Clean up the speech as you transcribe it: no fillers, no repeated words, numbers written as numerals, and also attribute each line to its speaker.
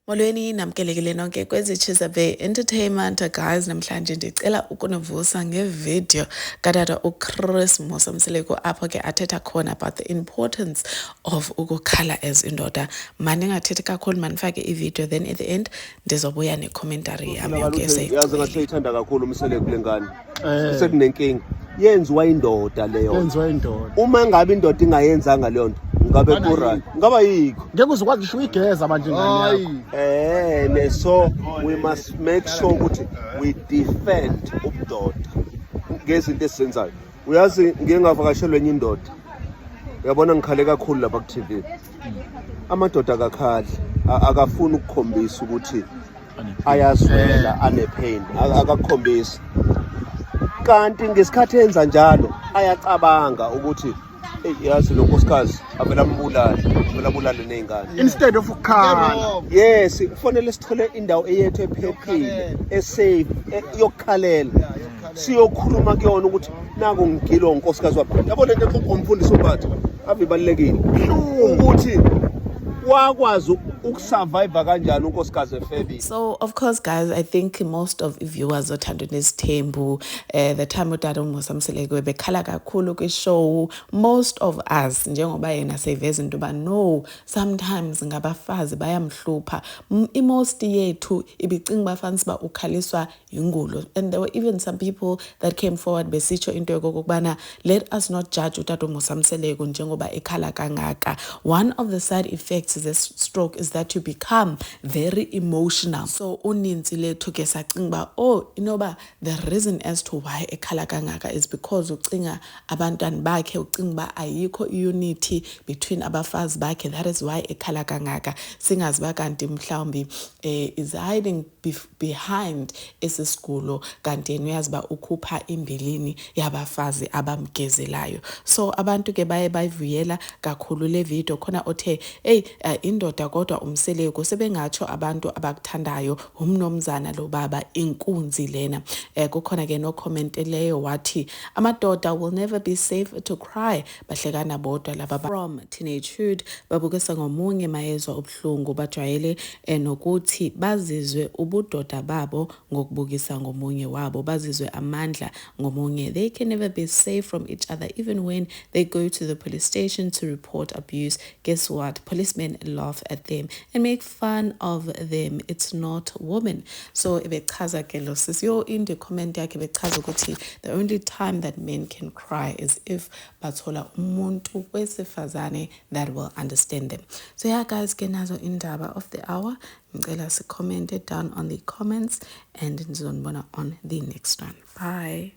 Speaker 1: Molweni namkelekile nonke kwezitshiza be-entertainment guys. Namhlanje ndicela ukunivusa ngevideo katata uChris Mosamseleko apho ke athetha khona about the importance of ukukhala as indoda. Mandingathethi kakhulu, mandifake ivideo, then at the end ndizobuya necommentary yami yonke
Speaker 2: yazi ngathi uyithanda kakhulu Mseleko le ngane. Sekunenkinga. Yenziwa indoda leyo.
Speaker 3: Yenziwa indoda.
Speaker 2: Uma ngabe indoda ingayenzanga leyo nto, ngabe kurani, ngaba yikho.
Speaker 3: Ngeke uzokwazi ngisho uyigeza manje ingane yakho.
Speaker 2: So we must make sure ukuthi we defend ubudoda ngezinto esizenzayo. Uyazi ngeke ngavakashelwe enye indoda. Uyabona ngikhale kakhulu lapha ku TV. Amadoda akakhali, akafuni ukukhombisa ukuthi ayazwela anepain, akakhombisa. Kanti ngesikhathi enza njalo ayacabanga ukuthi yazi lo nkosikazi avela ambulale nezingane.
Speaker 3: Instead of ukukhala.
Speaker 2: Yes, kufanele sithole indawo eyethu ephephile, esafe, yokukhalela. Siyokhuluma kuyona ukuthi naku ngigilo nkosikazi wapha. Yabona into engomfundisi ubatha avibalekile. Ukuthi wakwazi ukusurvive kanjani unkosikazi efebile.
Speaker 1: So of course guys, I think most of viewers othandwa nesithembu the time utata uMosamseleko bekhala kakhulu kwi-show, most of us njengoba yena seveza into ba no, sometimes ngabafazi bayamhlupha. Most yethu ibicinga bafansi ba ukhaliswa ingulo, and there were even some people that came forward besitsho into yokokubana let us not judge utata uMosamseleko njengoba ekhala kangaka. One of the side effects of this stroke is that you become very emotional. So uninzi lethu ke sacinga ba oh inoba the reason as to why ekhala kangaka is because ucinga abantwana bakhe, ucinga ba ayikho unity between abafazi bakhe, that is why ekhala kangaka. Singazi ba kanti mhlawumbi is hiding behind esisigulo, kanti uyazi ba ukhupha imbilini yabafazi abamgezelayo. So abantu ke baye bayivuyela kakhulu le video khona othe indoda kodwa uMseleko sebengatsho abantu abakuthandayo umnomzana lo baba inkunzi lena. Kukhona ke no comment leyo wathi amadoda will never be safe to cry, bahlekana bodwa laba from teenagehood babukisa ngomunye mayezwa ubuhlungu, bajwayele nokuthi bazizwe ubudoda babo ngokubukisa ngomunye wabo, bazizwe amandla ngomunye. They can never be safe from each other even when they go to the police station to report abuse. Guess what? Policemen laugh at them and make fun of them. It's not women. So ebechaza ke lo sisiyo in the comment yakhe bechaza ukuthi the only time that men can cry is if bathola umuntu wesifazane that will understand them. So yeah guys, ke nazo indaba of the hour. Ngicela si comment it down on the comments and nizonibona on the next one. Bye.